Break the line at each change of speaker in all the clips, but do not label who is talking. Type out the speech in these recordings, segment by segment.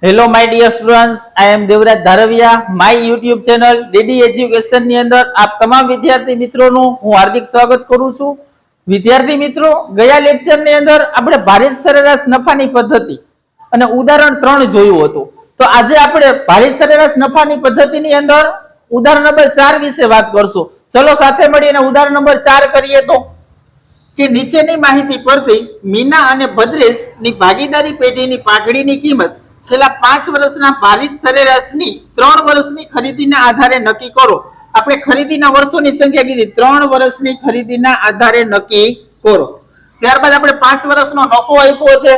Hello my dear students, I am Devraj Dharviya. My YouTube channel DD education ની અંદર આપ તમામ વિદ્યાર્થી મિત્રોનું હું હાર્દિક સ્વાગત કરું છું. વિદ્યાર્થી મિત્રો, ગયા લેક્ચર ની અંદર આપણે ભારિત સરેરાશ નફાની પદ્ધતિ અને ઉદાહરણ 3 જોયું હતું. તો આજે આપણે ભારિત સરેરાશ નફાની પદ્ધતિની અંદર ઉદાહરણ નંબર 4 વિશે વાત કરશું. ચલો સાથે મળીને ઉદાહરણ નંબર 4 કરીએ. તો કે નીચેની માહિતી પરથી મીના અને ભદ્રેશ ની ભાગીદારી પેઢીની પાઘડીની કિંમત છેલ્લા 5 વર્ષના ભારિત સરેરાશની 3 વર્ષની ખરીદીના આધારે નક્કી કરો. આપણે ખરીદીના વર્ષોની સંખ્યા કીધી, 3 વર્ષની ખરીદીના આધારે નક્કી કરો. ત્યારબાદ આપણે 5 વર્ષનો નફો આપ્યો છે.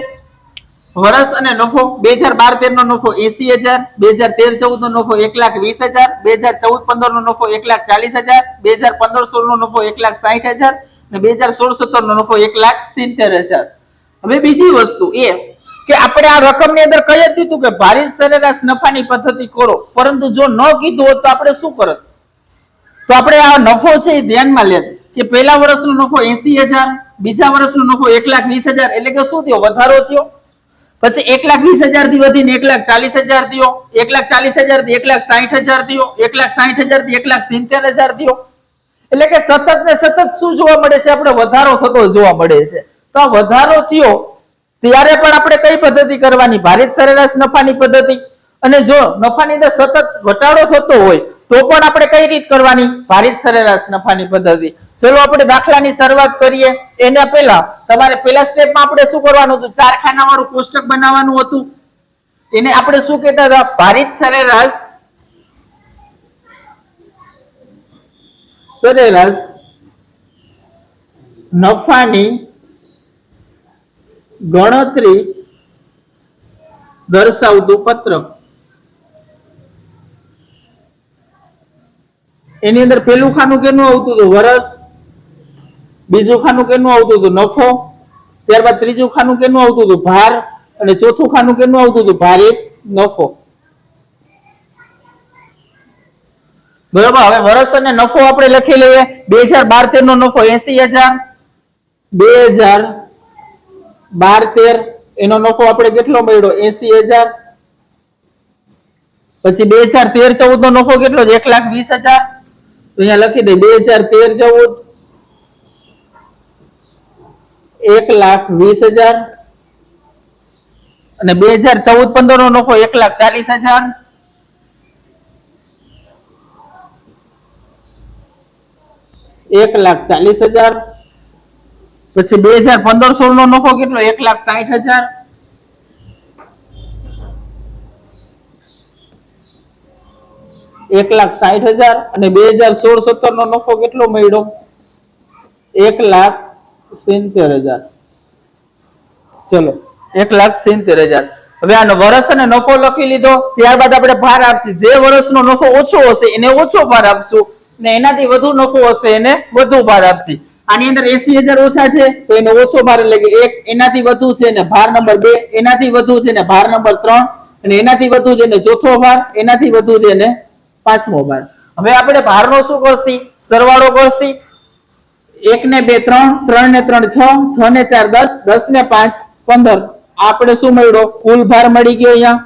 વર્ષ અને નફો 2012-13 નો નફો 80,000, 2013-14 નો નફો 1,20,000, 2014-15 નો નફો 1,40,000, 2015-16 નો નફો 1,60,000 અને 2016-17 નો નફો 1,70,000. હવે બીજી વસ્તુ એ કે આપણે આ રકમની અંદર કહી દીધું કે ભારિત સરેરાશ નફાની પદ્ધતિ કરો, પરંતુ જો ન કીધું હોત તો આપણે શું કરત? તો આપણે આ નફો છે એ ધ્યાનમાં લેત કે પહેલા વર્ષનો નફો 80,000, બીજા વર્ષનો નફો 1,20,000, એટલે કે શું થયો? વધારો થયો. પછી 1,20,000 થી વધીને 1,40,000 થયો, 1,40,000 થી 1,60,000 થયો, 1,60,000 થી 1,70,000 થયો. એટલે કે સતત ને સતત શું જોવા મળે છે? આપણે વધારો થતો જોવા મળે છે. તો આ વધારો થયો ત્યારે પણ આપણે કઈ પદ્ધતિ કરવાની? ભારિત સરેરાશ નફાની પદ્ધતિ. અને જો નફાની અંદર સતત ઘટાડો થતો હોય તો પણ આપણે કઈ રીત કરવાની? ભારિત સરેરાશ નફાની પદ્ધતિ. ચલો આપણે દાખલાની શરૂઆત કરીએ. એના પહેલા તમારે પહેલા સ્ટેપમાં આપણે શું કરવાનું હતું? 4 ખાના વાળું કોષ્ટક બનાવવાનું હતું. એને આપણે શું કહેતા હતા? ભારિત સરેરાશ નફાની ગણતરી દર્શાવતું પત્રક. એની અંદર પેલું ખાનું કેનું આવતું હતું? વર્ષ. બીજું ખાનું કેનું આવતું હતું? નફો. ત્યારબાદ ત્રીજું ખાનું કેનું આવતું હતું? ભાર. અને ચોથું ખાનું કેનું આવતું હતું? ભારિત નફો. બરાબર. હવે વર્ષ અને નફો આપણે લખી લઈએ. 2012-13 નો નફો 80,000, 2012-13 એનો નફો આપણે કેટલો મળ્યો? 80,000. પછી 2013-14 નો નફો કેટલો? 1,20,000. તો અહીંયા લખી દે 2013-14 1,20,000 અને 2014-15 નો નફો 1,40,000. 1,40,000. પછી 2015-16 નો નફો કેટલો? 1,60,000. 1,60,000 અને 2016-17 નો નફો કેટલો મળ્યો? 1,70,000. ચલો 1,70,000. હવે આનો વર્ષ અને નફો લખી લીધો. ત્યારબાદ આપણે ભાર આપશું. જે વર્ષનો નફો ઓછો હશે એને ઓછો ભાર આપશું, ને એનાથી વધુ નફો હશે એને વધુ ભાર આપશું. આની અંદર 80,000 ઓછા છે તો એને ઓછો ભાર, એટલે કે 1. એનાથી વધુ છે ને ભાર નંબર 2. એનાથી વધુ છે ને ભાર નંબર 3. અને એનાથી વધુ છે ને ચોથો ભાર. એનાથી વધુ છે ને પાંચમો ભાર. હવે આપણે ભારનો શું કરશી? સરવાળો કરશી. 1 ને 2 3, 3 ને 3 6, 6 ને 4 10, 10 ને 5 15. આપણે શું મળ્યો? કુલ ભાર મળી ગયો અહીંયા.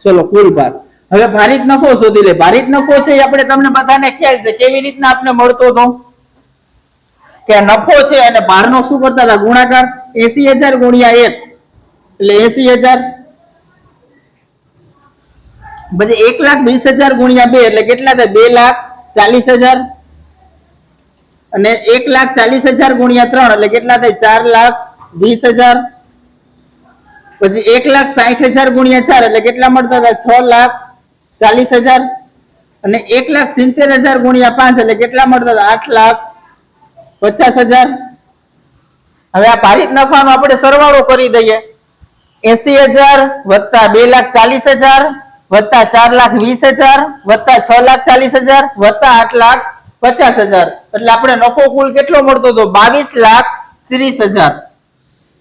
ચલો કુલ ભાર. હવે ભારિત નફો શોધી લે. ભારિત નફો છે આપણે તમને બધાને ખ્યાલ છે કેવી રીતના આપણે મળતો હતો કે નફો છે અને ભારનો શું કરતા હતા? ગુણાકાર. 80,000 ગુણ્યા 1 એટલે 80,000. પછી 1,20,000 ગુણ્યા 2 એટલે કેટલા થાય? 2,40,000. અને 1,40,000 ગુણ્યા 3 એટલે કેટલા થાય? 4,20,000. પછી 1,60,000 ગુણ્યા 4 એટલે કેટલા મળતા હતા? 6,40,000. અને 1,70,000 ગુણ્યા 5 એટલે કેટલા મળતા હતા? 8,50,000. હવે આ ભારિત નફાનો આપણે સરવાળો કરી દઈએ. 80,000 વત્તા 2,40,000 વત્તા 4,20,000 વત્તા 6,40,000 વત્તા 8,50,000 એટલે આપણે નફો કુલ કેટલો મળતો હતો? 22,30,000.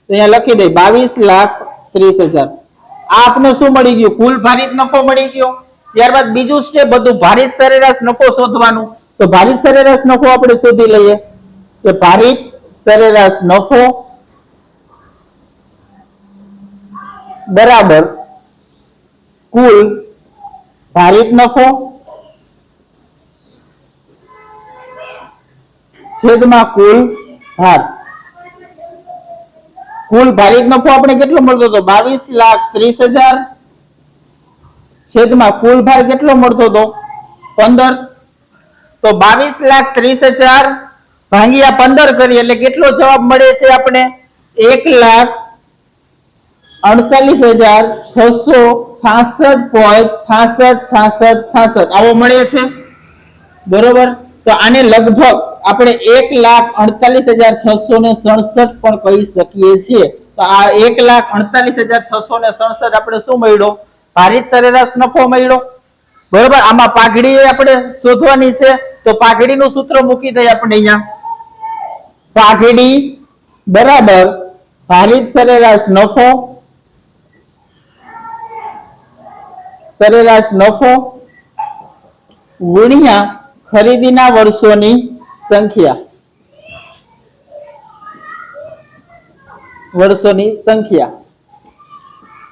અહીંયા લખી દે 22,30,000. આ આપણે શું મળી ગયું? કુલ ભારિત નફો મળી ગયો. ત્યારબાદ બીજું સ્ટેપ બધું ભારિત સરેરાશ નફો શોધવાનું. તો ભારિત સરેરાશ નફો આપણે શોધી લઈએ કે ભારિત સરેરાશ નફો બરાબર કુલ ભારિત નફો છેદમાં કુલ ભાર. કુલ ભારિત નફો આપણે કેટલો મળતો હતો? 22,30,000 છેદમાં કુલ ભાર કેટલો મળતો હતો? 15. તો 22,30,000 ભાગ્યા 15 કરીએ એટલે કેટલો જવાબ મળે છે આપણે? 1,48,666.6666 આવો મળે છે. બરોબર. તો આને લગભગ આપણે 1,48,667 પણ કહી શકીએ છીએ. તો આ 1,48,667 આપણે શું મળ્યો? ભારિત સરેરાશ નફો મળ્યો. બરોબર. આમાં પાઘડી આપણે શોધવાની છે. તો પાઘડીનું સૂત્ર મૂકી દઈએ આપણે અહીંયા. પાઘડી બરાબર ભારિત સરેરાશ નફો ગુણ્યા ખરીદીના વર્ષોની સંખ્યા.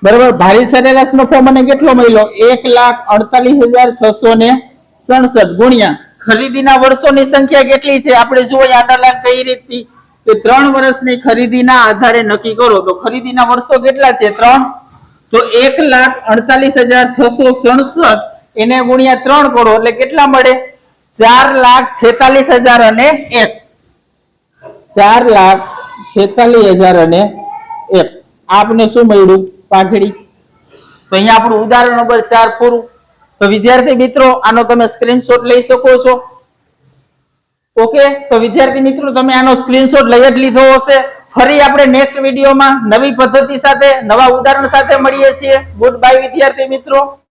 બરોબર. ભારિત સરેરાશ નફો મને કેટલો મળ્યો? 1,48,667 ગુણ્યા ખરીદીના વર્ષોની સંખ્યા કેટલી છે આપણે જુઓ. અંડરલાઈન કઈ રીતથી કે 3 વર્ષની ખરીદીના આધારે નક્કી કરો. તો ખરીદીના વર્ષો કેટલા છે? 3. તો 1,48,667 એને ગુણ્યા 3 કરો એટલે કેટલા મળે? 4,46,001. 4,46,001 આપને શું મળ્યું? પાઘડી. તો અહીંયા આપણું ઉદાહરણ નંબર 4 પૂરું. તો વિદ્યાર્થી મિત્રો આનો તમે સ્ક્રીનશોટ લઈ શકો છો. ઓકે. તો વિદ્યાર્થી મિત્રો તમે આનો સ્ક્રીનશોટ લઈ જ લીધો હશે. ફરી આપણે નેક્સ્ટ વિડીયોમાં નવી પદ્ધતિ સાથે નવા ઉદાહરણ સાથે મળીએ છીએ. ગુડ બાય વિદ્યાર્થી મિત્રો.